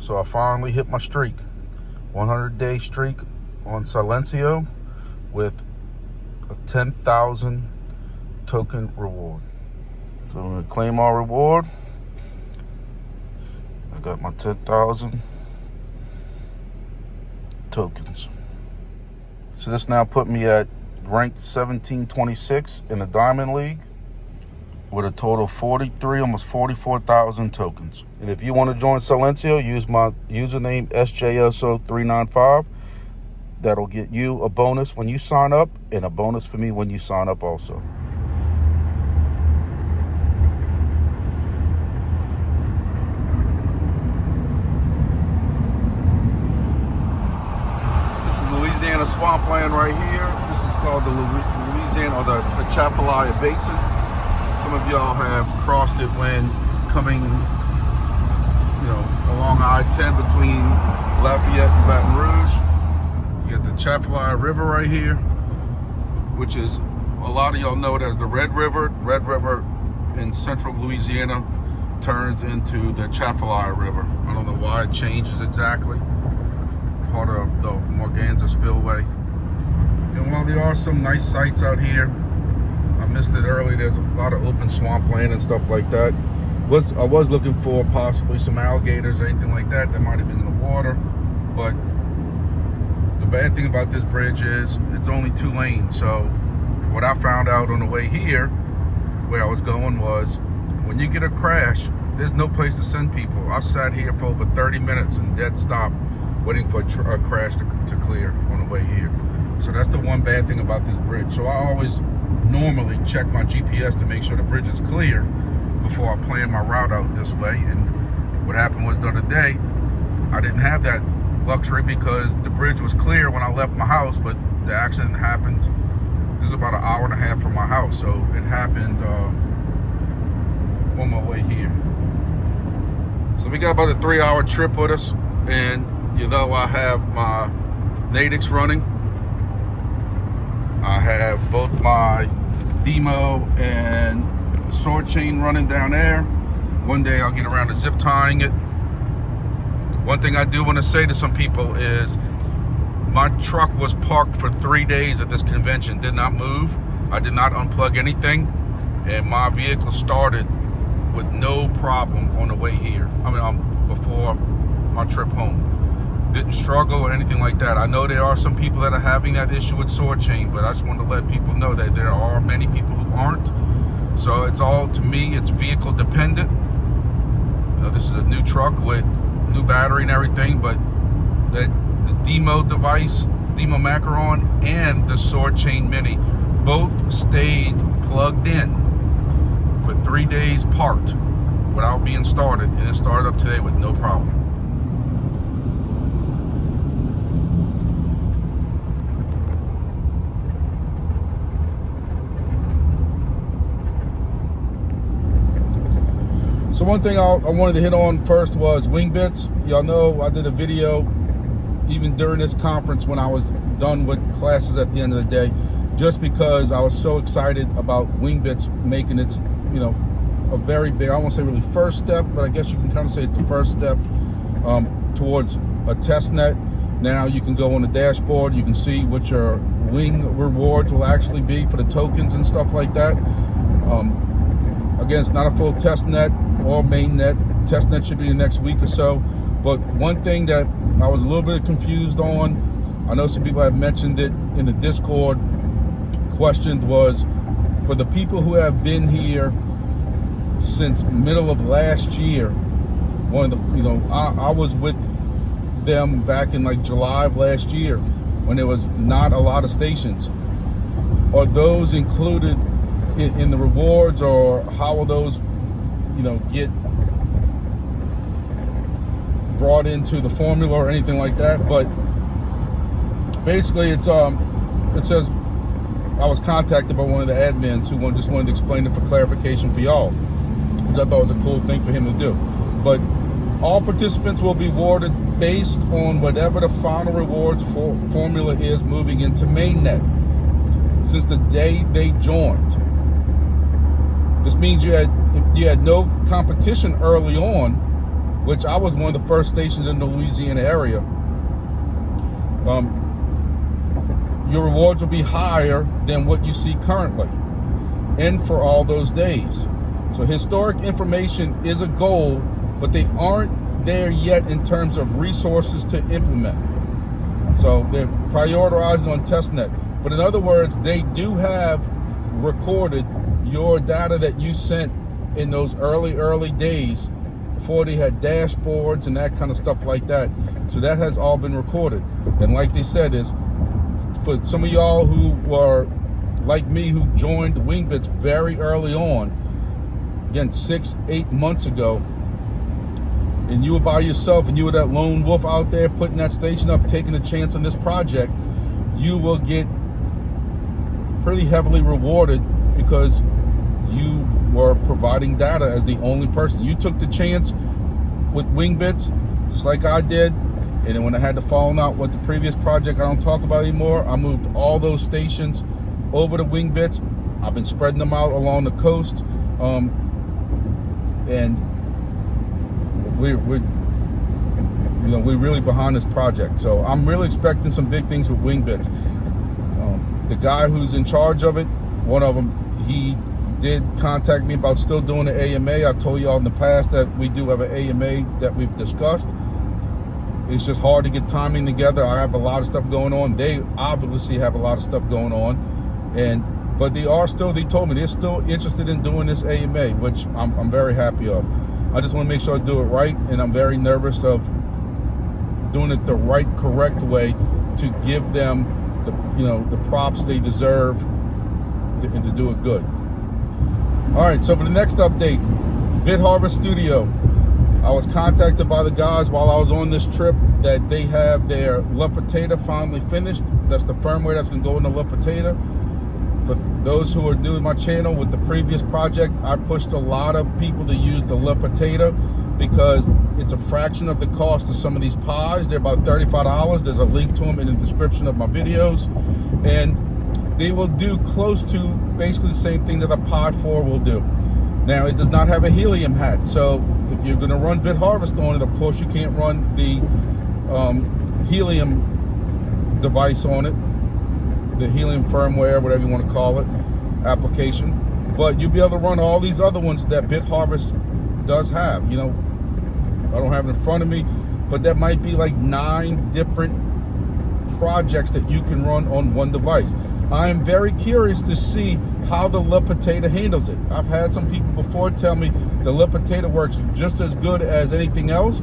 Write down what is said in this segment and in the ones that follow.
So I finally hit my streak. 100-day streak on Silencio with a 10,000 token reward. So I'm gonna claim our reward. I got my 10,000 tokens. So this now put me at rank 1726 in the Diamond League with a total of 43, almost 44,000 tokens. And if you want to join Silencio, use my username SJSO395. That'll get you a bonus when you sign up and a bonus for me when you sign up also. Louisiana swampland right here. This is called the Louisiana or the Atchafalaya Basin. Some of y'all have crossed it when coming, along I-10 between Lafayette and Baton Rouge. You got the Atchafalaya River right here, which is, a lot of y'all know it as the Red River. Red River in central Louisiana turns into the Atchafalaya River. I don't know why it changes exactly. Part of the Morganza Spillway. And while there are some nice sights out here, I missed it earlier, there's a lot of open swampland and stuff like that. I was looking for possibly some alligators or anything like that might have been in the water. But the bad thing about this bridge is it's only 2 lanes. So what I found out on the way here, where I was going, was when you get a crash, there's no place to send people. I sat here for over 30 minutes in dead stop waiting for a crash to clear on the way here. So that's the one bad thing about this bridge. So I always normally check my GPS to make sure the bridge is clear before I plan my route out this way. And what happened was the other day, I didn't have that luxury because the bridge was clear when I left my house, but the accident happened. This is about an hour and a half from my house, so it happened on my way here. So we got about a 3-hour trip with us, and I have my Nadix running. I have both my DIMO and sword chain running down there. One day I'll get around to zip tying it. One thing I do want to say to some people is my truck was parked for 3 days at this convention, did not move. I did not unplug anything, and my vehicle started with no problem on the way here. Before my trip home. Didn't struggle or anything like that. I know there are some people that are having that issue with sword chain, but I just want to let people know that there are many people who aren't. So it's all, to me, it's vehicle dependent. This is a new truck with new battery and everything, but the DIMO device, DIMO Macaron, and the sword chain mini both stayed plugged in for 3 days parked without being started, and it started up today with no problem. So one thing I wanted to hit on first was Wingbits. Y'all know I did a video even during this conference when I was done with classes at the end of the day, just because I was so excited about Wingbits making its, a very big, I won't say really first step, but I guess you can kind of say it's the first step towards a test net. Now you can go on the dashboard, you can see what your wing rewards will actually be for the tokens and stuff like that. Again, it's not a full test net or main net. Test net should be the next week or so. But one thing that I was a little bit confused on, I know some people have mentioned it in the Discord, questioned, was for the people who have been here since middle of last year. One of the, I was with them back in like July of last year when there was not a lot of stations. Are those included in the rewards, or how will those, get brought into the formula or anything like that? But basically, it says I was contacted by one of the admins who just wanted to explain it for clarification for y'all, which I thought was a cool thing for him to do. But all participants will be awarded based on whatever the final rewards formula is moving into mainnet since the day they joined. This means if you had no competition early on, which I was one of the first stations in the Louisiana area, your rewards will be higher than what you see currently, and for all those days. So historic information is a goal, but they aren't there yet in terms of resources to implement. So they're prioritized on testnet. But in other words, they do have recorded your data that you sent in those early days before they had dashboards and that kind of stuff like that. So that has all been recorded. And like they said, is for some of y'all who were like me, who joined Wingbits very early on, again 6-8 months ago, and you were by yourself and you were that lone wolf out there putting that station up, taking a chance on this project, you will get pretty heavily rewarded because you were providing data as the only person. You took the chance with Wingbits, just like I did. And then when I had to fall out with the previous project I don't talk about anymore, I moved all those stations over to Wingbits. I've been spreading them out along the coast. And we're really behind this project. So I'm really expecting some big things with Wingbits. The guy who's in charge of it, one of them, he did contact me about still doing the AMA. I've told y'all in the past that we do have an AMA that we've discussed. It's just hard to get timing together. I have a lot of stuff going on. They obviously have a lot of stuff going on. But they told me they're still interested in doing this AMA, which I'm very happy of. I just want to make sure I do it right, and I'm very nervous of doing it the right, correct way to give them the props they deserve and to do it good. All right, so for the next update, Bit Harvest Studio. I was contacted by the guys while I was on this trip that they have their LUT potato finally finished. That's the firmware that's going to go in the LUT potato. For those who are new to my channel, with the previous project, I pushed a lot of people to use the LUT potato because it's a fraction of the cost of some of these pies. They're about $35. There's a link to them in the description of my videos. And they will do close to basically the same thing that a Pod 4 will do. Now, it does not have a helium hat, so if you're going to run Bit Harvest on it, of course you can't run the helium device on it, the helium firmware, whatever you want to call it, application. But you'll be able to run all these other ones that Bit Harvest does have. I don't have it in front of me, but that might be like 9 different projects that you can run on one device. I am very curious to see how the LUT potato handles it. I've had some people before tell me the LUT potato works just as good as anything else.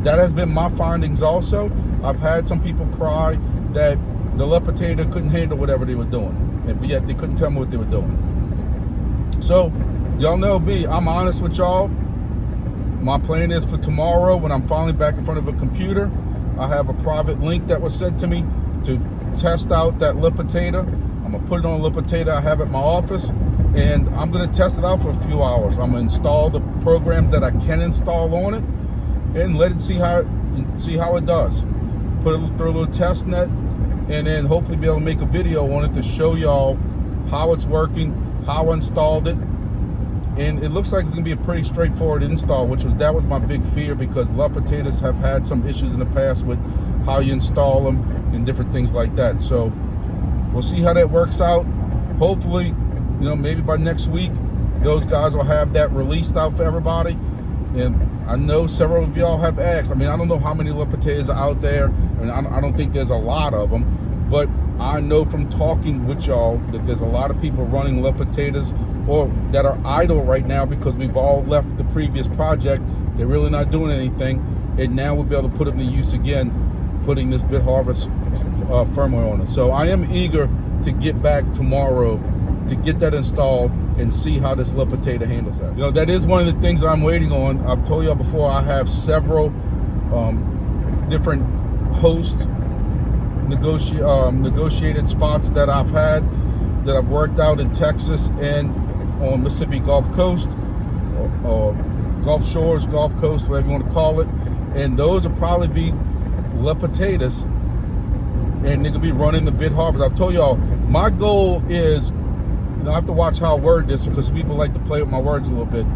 That has been my findings also. I've had some people cry that the LUT potato couldn't handle whatever they were doing, but yet they couldn't tell me what they were doing. So y'all know me, I'm honest with y'all. My plan is for tomorrow, when I'm finally back in front of a computer, I have a private link that was sent to me to test out that LUT potato. I'm gonna put it on a LUT potato I have at my office, and I'm gonna test it out for a few hours. I'm gonna install the programs that I can install on it and let it see how it does. Put it through a little test net, and then hopefully be able to make a video on it to show y'all how it's working, how I installed it. And it looks like it's gonna be a pretty straightforward install, that was my big fear, because LUT potatoes have had some issues in the past with how you install them and different things like that. So we'll see how that works out. Hopefully, maybe by next week, those guys will have that released out for everybody. And I know several of y'all have asked. I don't know how many LUT potatoes are out there. I don't think there's a lot of them, but I know from talking with y'all that there's a lot of people running LUT potatoes or that are idle right now because we've all left the previous project. They're really not doing anything, and now we'll be able to put them to use again, putting this Bit Harvest firmware on it. So I am eager to get back tomorrow to get that installed and see how this LUT potato handles that. That is one of the things I'm waiting on. I've told y'all before, I have several different host negotiated spots that I've had, that I've worked out in Texas and on Mississippi Gulf Coast, or Gulf Shores, Gulf Coast, whatever you want to call it. And those will probably be LUT potatoes, and they're gonna be running the Bit Harvest. I've told y'all, my goal is, I have to watch how I word this because people like to play with my words a little bit.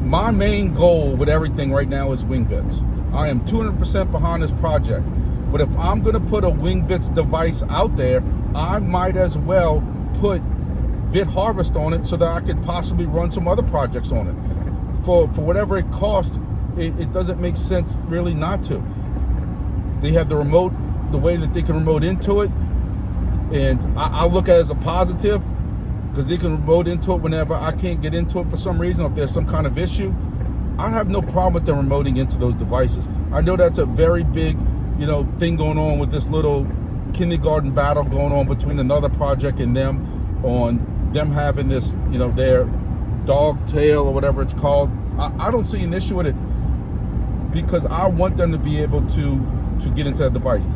my main goal with everything right now is Wingbits. I am 200% behind this project. But if I'm going to put a Wingbits device out there, I might as well put Bit Harvest on it so that I could possibly run some other projects on it. For whatever it costs, it doesn't make sense really not to. They have the remote, the way that they can remote into it, and I look at it as a positive because they can remote into it whenever I can't get into it for some reason. If there's some kind of issue, I have no problem with them remoting into those devices. I know that's a very big, thing going on with this little kindergarten battle going on between another project and them on them having this, their dog tail or whatever it's called. I don't see an issue with it because I want them to be able to get into that device.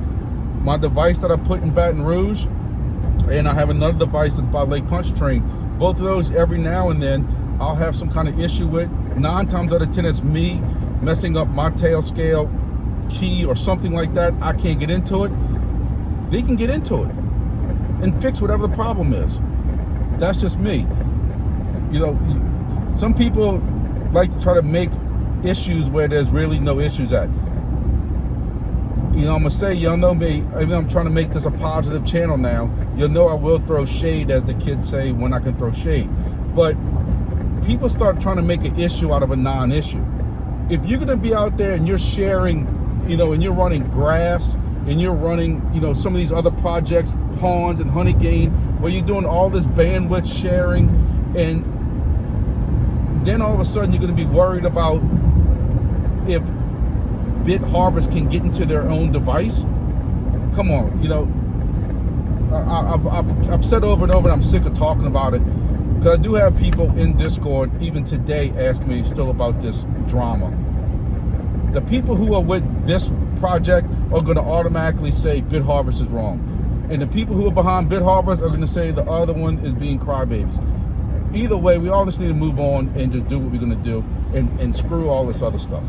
My device that I put in Baton Rouge, and I have another device that's by Lake Pontchartrain. Both of those, every now and then, I'll have some kind of issue with. 9 times out of 10, it's me messing up my tail scale key or something like that. I can't get into it. They can get into it and fix whatever the problem is. That's just me. Some people like to try to make issues where there's really no issues at. I'm gonna say, y'all know me, even though I'm trying to make this a positive channel now, you'll know I will throw shade, as the kids say, when I can throw shade. But people start trying to make an issue out of a non-issue. If you're gonna be out there and you're sharing, and you're running grass, and you're running, some of these other projects, ponds and honey gain, where you're doing all this bandwidth sharing, and then all of a sudden you're gonna be worried about if Bit Harvest can get into their own device. Come on, I've said over and over, and I'm sick of talking about it, because I do have people in Discord even today ask me still about this drama. The people who are with this project are going to automatically say Bit Harvest is wrong, and the people who are behind Bit Harvest are going to say the other one is being crybabies. Either way, we all just need to move on and just do what we're going to do, and screw all this other stuff.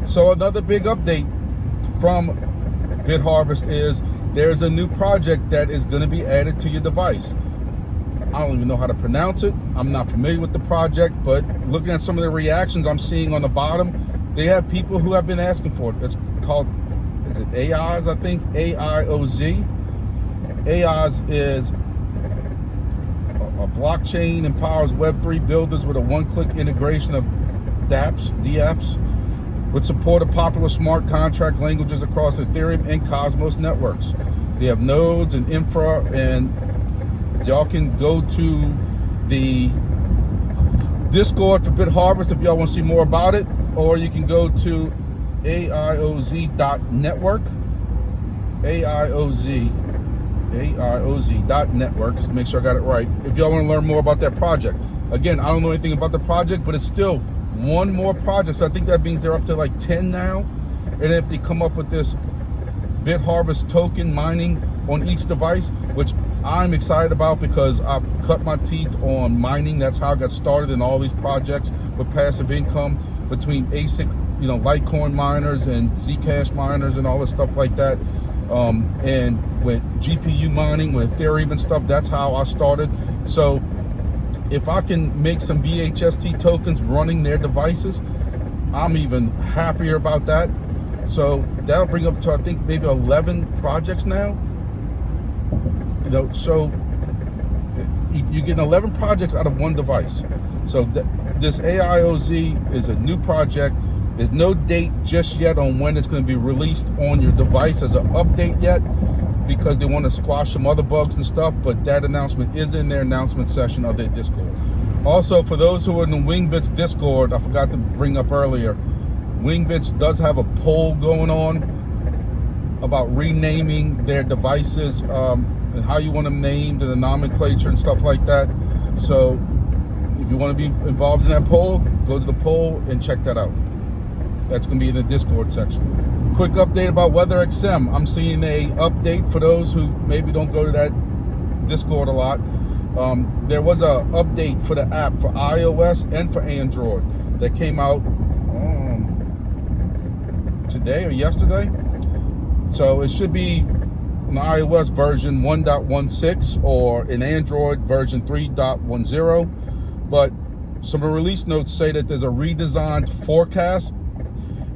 So another big update from Bit Harvest is there's a new project that is going to be added to your device. I don't even know how to pronounce it. I'm not familiar with the project, but looking at some of the reactions I'm seeing on the bottom, they have people who have been asking for it. It's called, is it AIOZ, I think? AIOZ. AIOZ is a blockchain empowers Web3 builders with a one-click integration of DApps, with support of popular smart contract languages across Ethereum and Cosmos networks. They have nodes and infra, and y'all can go to the Discord for Bit Harvest if y'all want to see more about it, or you can go to AIOZ.network. AIOZ.network, just to make sure I got it right, if y'all want to learn more about that project. Again, I don't know anything about the project, but it's still one more project, so I think that means they're up to like 10 now. And if they come up with this Bit Harvest token mining on each device, which I'm excited about because I've cut my teeth on mining. That's how I got started in all these projects with passive income between ASIC, Litecoin miners and Zcash miners and all this stuff like that. And with GPU mining, with Ethereum and stuff, that's how I started. So if I can make some BHST tokens running their devices, I'm even happier about that. So that'll bring up to, I think, maybe 11 projects now. So you're getting 11 projects out of one device. So this AIOZ is a new project. There's no date just yet on when it's going to be released on your device as an update yet, because they want to squash some other bugs and stuff, but that announcement is in their announcement session of their Discord. Also, for those who are in the Wingbits Discord, I forgot to bring up earlier, Wingbits does have a poll going on about renaming their devices, and how you want them named and the nomenclature and stuff like that. So if you want to be involved in that poll, go to the poll and check that out. That's going to be in the Discord section. Quick update about WeatherXM. I'm seeing a update for those who maybe don't go to that Discord a lot. There was a update for the app for iOS and for Android that came out today or yesterday. So it should be an iOS version 1.16 or an Android version 3.10. But some release notes say that there's a redesigned forecast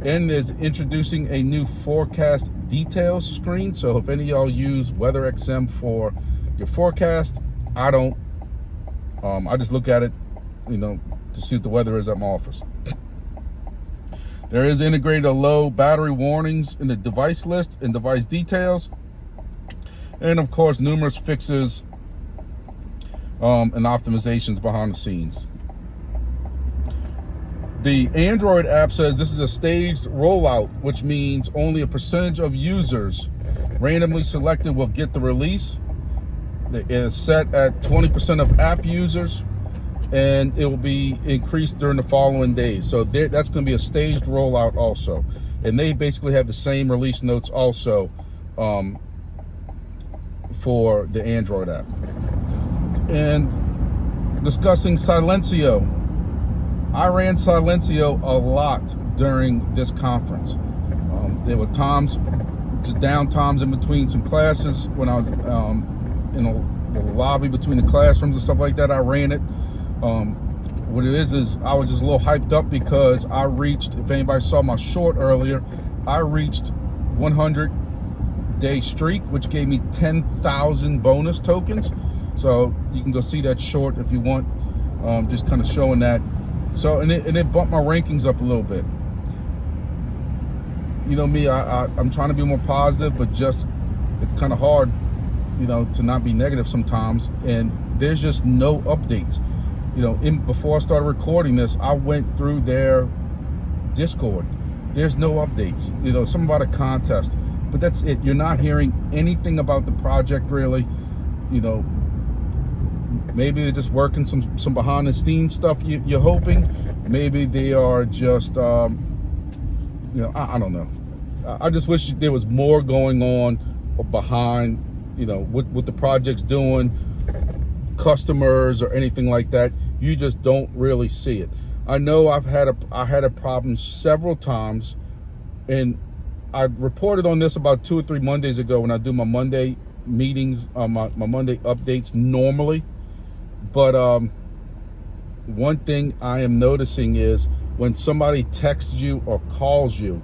and is introducing a new forecast details screen. So if any of y'all use WeatherXM for your forecast, I don't. I just look at it, you know, to see what the weather is at my office. There is integrated low battery warnings in the device list and device details. And of course, numerous fixes and optimizations behind the scenes. The Android app says this is a staged rollout, which means only a percentage of users randomly selected will get the release. It is set at 20% of app users, and it will be increased during the following days. So that's going to be a staged rollout also. And they basically have the same release notes also for the Android app. And discussing Silencio. I ran Silencio a lot during this conference. There were times, just down times in between some classes when I was in the lobby between the classrooms and stuff like that. I ran it. What it is I was just a little hyped up because I reached, if anybody saw my short earlier, I reached 100-day streak, which gave me 10,000 bonus tokens. So you can go see that short if you want, just kind of showing that. So, and it bumped my rankings up a little bit. You know me, I'm trying to be more positive, but just, it's kind of hard, you know, to not be negative sometimes. And there's just no updates. You know, before I started recording this, I went through their Discord. There's no updates. You know, something about a contest, but that's it. You're not hearing anything about the project really. You know, maybe they're just working some behind the scenes stuff. You're hoping. Maybe they are just, you know, I don't know. I just wish there was more going on behind, you know, what the project's doing, customers or anything like that. You just don't really see it. I know I had a problem several times, and I reported on this about 2 or 3 Mondays ago when I do my Monday meetings, my Monday updates normally. But one thing I am noticing is when somebody texts you or calls you,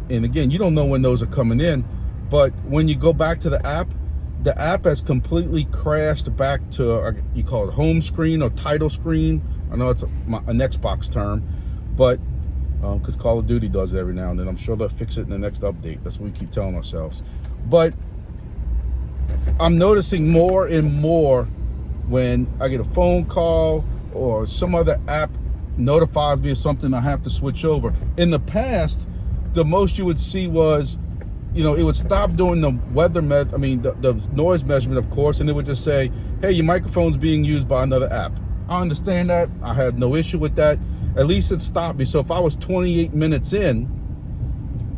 and again, you don't know when those are coming in, but when you go back to the app has completely crashed back to, you call it home screen or title screen. I know it's an Xbox term, but because Call of Duty does it every now and then. I'm sure they'll fix it in the next update. That's what we keep telling ourselves. But I'm noticing more and more when I get a phone call or some other app notifies me of something I have to switch over. In the past, the most you would see was, you know, it would stop doing the weather the noise measurement, of course, and it would just say, hey, your microphone's being used by another app. I understand that. I had no issue with that. At least it stopped me. So if I was 28 minutes in,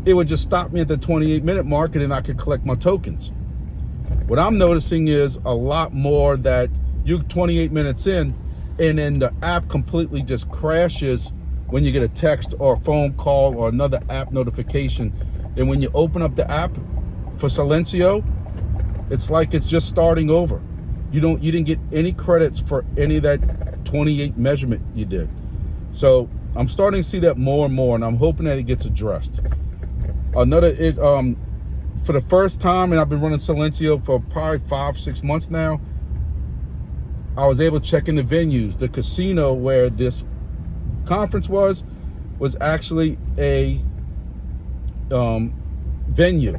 it would just stop me at the 28-minute mark, and then I could collect my tokens. What I'm noticing is a lot more that you're 28 minutes in, and then the app completely just crashes when you get a text or a phone call or another app notification. And when you open up the app for Silencio, it's like it's just starting over. You didn't get any credits for any of that 28 measurement you did. So I'm starting to see that more and more, and I'm hoping that it gets addressed. For the first time, and I've been running Silencio for probably 5-6 months now, I was able to check in the venues. The casino where this conference was actually a venue.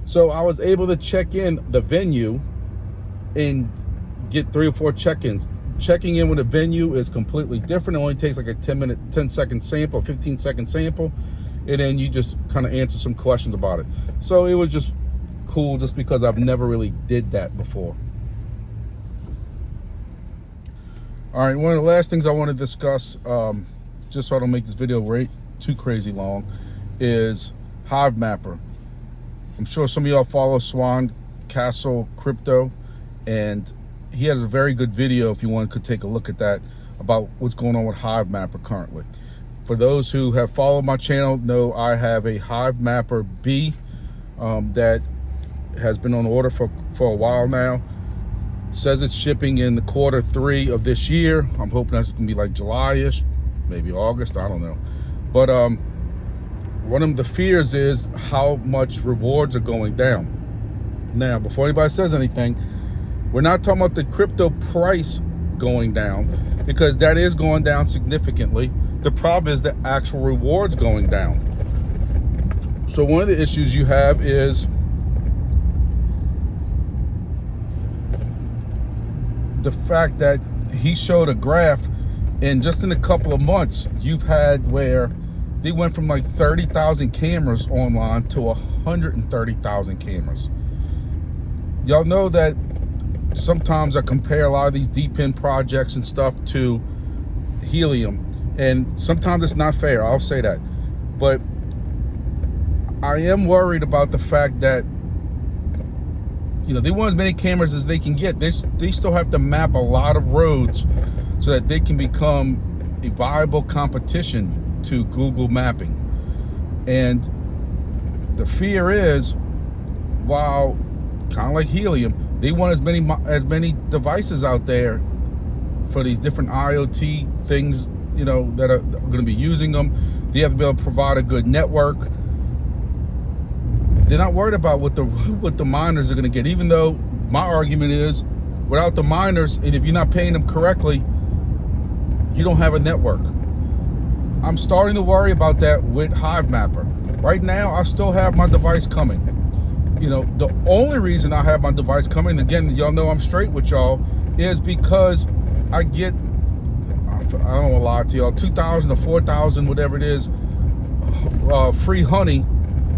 So I was able to check in the venue and get 3 or 4 check-ins. Checking in with a venue is completely different. It only takes like a 10-second sample, 15-second sample, and then you just kind of answer some questions about it. So it was just cool just because I've never really did that before. All right, one of the last things I want to discuss, just so I don't make this video too crazy long, is Hivemapper. I'm sure some of y'all follow Swan Crypto, and he has a very good video if you want to take a look at that about what's going on with Hivemapper currently. For those who have followed my channel, know I have a Hivemapper B that has been on order for a while now. says it's shipping in the Q3 of this year. I'm hoping that's gonna be like July-ish, maybe August, I don't know. But one of the fears is how much rewards are going down. Now, before anybody says anything, we're not talking about the crypto price going down, because that is going down significantly. The problem is the actual rewards going down. So one of the issues you have is the fact that he showed a graph, and just in a couple of months, you've had where they went from like 30,000 cameras online to 130,000 cameras. Y'all know that sometimes I compare a lot of these DPIN projects and stuff to Helium, and sometimes it's not fair, I'll say that. But I am worried about the fact that, you know, they want as many cameras as they can get. They still have to map a lot of roads so that they can become a viable competition to Google mapping. And the fear is, while kind of like Helium, they want as many devices out there for these different IoT things, you know, that are going to be using them. They have to be able to provide a good network. They're not worried about what the miners are going to get, even though my argument is, without the miners, and if you're not paying them correctly, you don't have a network. I'm starting to worry about that with Hivemapper. Right now, I still have my device coming. You know, the only reason I have my device coming, again, y'all know I'm straight with y'all, is because I get, I don't want to lie to y'all, 2,000 or 4,000, whatever it is, free honey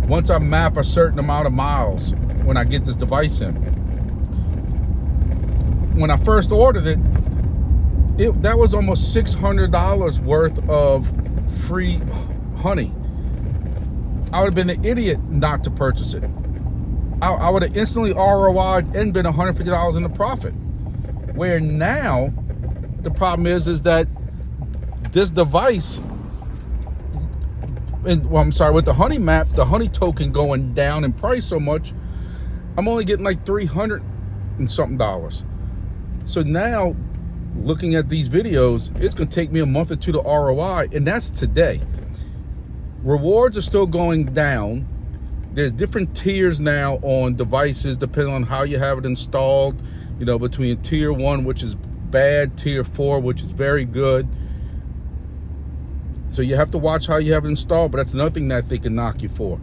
once I map a certain amount of miles when I get this device in. When I first ordered it, that was almost $600 worth of free honey. I would have been an idiot not to purchase it. I would have instantly ROI'd and been $150 in the profit. Where now, the problem is that this device, and well, I'm sorry, with the honey map, the honey token going down in price so much, I'm only getting like $300 and something. So now, looking at these videos, it's going to take me a month or two to ROI, and that's today. Rewards are still going down. There's different tiers now on devices depending on how you have it installed, you know, between tier 1, which is bad, tier 4, which is very good. So you have to watch how you have it installed, but that's another thing that they can knock you for.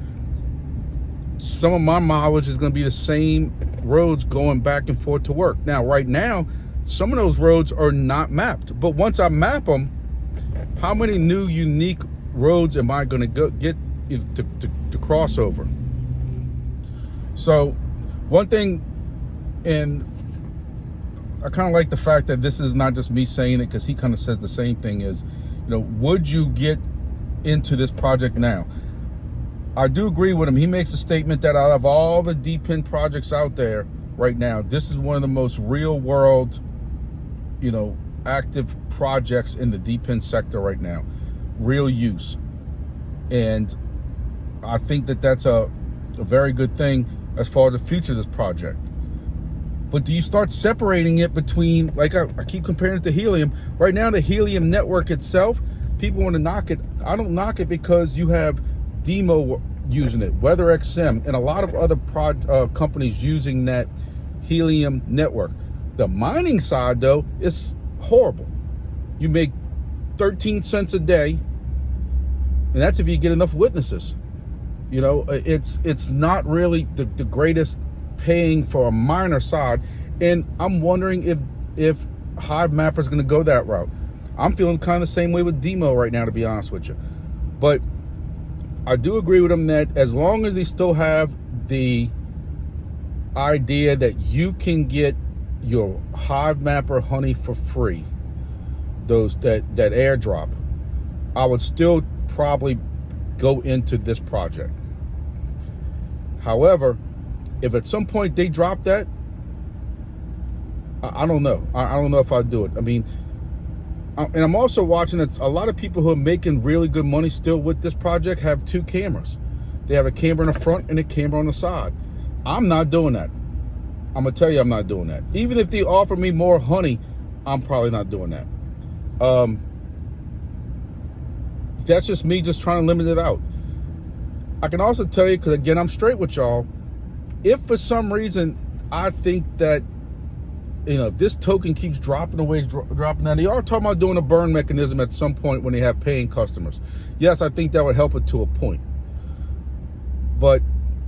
Some of my mileage is going to be the same roads going back and forth to work. Now, right now, some of those roads are not mapped, but once I map them, how many new unique roads am I going to get to cross over? So one thing, and I kind of like the fact that this is not just me saying it, because he kind of says the same thing, is, you know, would you get into this project now? I do agree with him. He makes a statement that out of all the DPIN projects out there right now, this is one of the most real world, you know, active projects in the DPIN sector right now, real use. And I think that that's a very good thing as far as the future of this project. But do you start separating it between, like I keep comparing it to Helium. Right now, the Helium network itself, people want to knock it. I don't knock it, because you have DIMO using it, WeatherXM, and a lot of other companies using that Helium network. The mining side, though, is horrible. You make 13 cents a day, and that's if you get enough witnesses. You know, it's not really the greatest paying for a miner side, and I'm wondering if Hivemapper is going to go that route. I'm feeling kind of the same way with DIMO right now, to be honest with you. But I do agree with him that as long as they still have the idea that you can get your Hivemapper honey for free, that airdrop, I would still probably go into this project. However, if at some point they drop that, I don't know. I don't know if I'd do it. I mean, and I'm also watching that a lot of people who are making really good money still with this project have 2 cameras. They have a camera in the front and a camera on the side. I'm not doing that. I'm gonna tell you I'm not doing that. Even if they offer me more honey, I'm probably not doing that. That's just me just trying to limit it out. I can also tell you, because again, I'm straight with y'all, if for some reason I think that, you know, if this token keeps dropping away, dropping down, they are talking about doing a burn mechanism at some point when they have paying customers. Yes, I think that would help it to a point. But,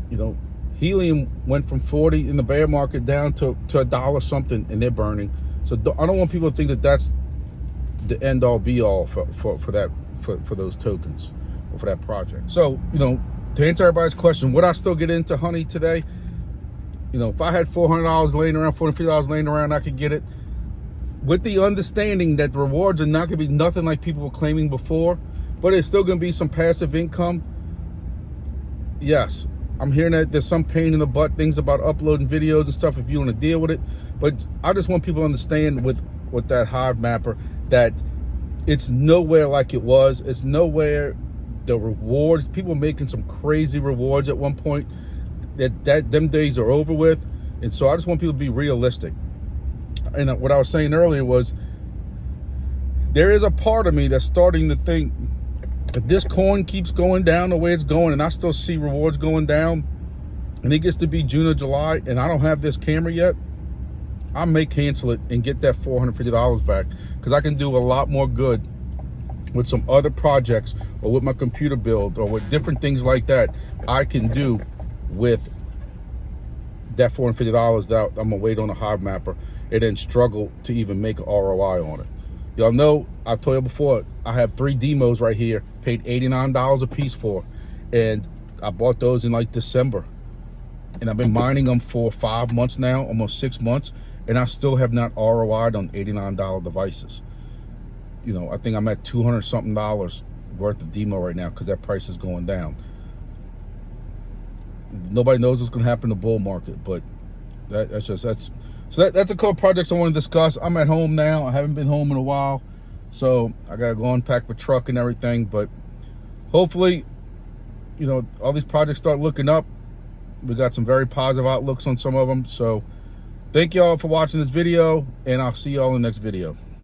you know, helium went from 40 in the bear market down to $1 something, and they're burning. So I don't want people to think that that's the end all be all for those tokens or for that project. So, you know, to answer everybody's question, would I still get into honey today? You know, if I had $400 laying around, $450 laying around, I could get it, with the understanding that the rewards are not going to be nothing like people were claiming before, but it's still going to be some passive income. Yes, I'm hearing that there's some pain in the butt, things about uploading videos and stuff if you want to deal with it. But I just want people to understand with that Hivemapper that it's nowhere like it was. It's nowhere. The rewards, people making some crazy rewards at one point, them days are over with. And so I just want people to be realistic. And what I was saying earlier was, there is a part of me that's starting to think, if this coin keeps going down the way it's going, and I still see rewards going down, and it gets to be June or July, and I don't have this camera yet, I may cancel it and get that $450 back, because I can do a lot more good with some other projects, or with my computer build, or with different things like that I can do with that $450 that I'm gonna wait on a Hivemapper and then struggle to even make an ROI on it. Y'all know, I've told you before, I have 3 DIMOs right here, paid $89 a piece for, and I bought those in like December, and I've been mining them for 5 months now, almost 6 months, and I still have not ROI'd on $89 devices. You know, I think I'm at $200 something worth of DIMO right now, because that price is going down. Nobody knows what's going to happen in the bull market, but that's a couple projects I want to discuss. I'm at home now. I haven't been home in a while, so I gotta go unpack the truck and everything. But hopefully, you know, all these projects start looking up. We got some very positive outlooks on some of them. So thank y'all for watching this video, and I'll see y'all in the next video.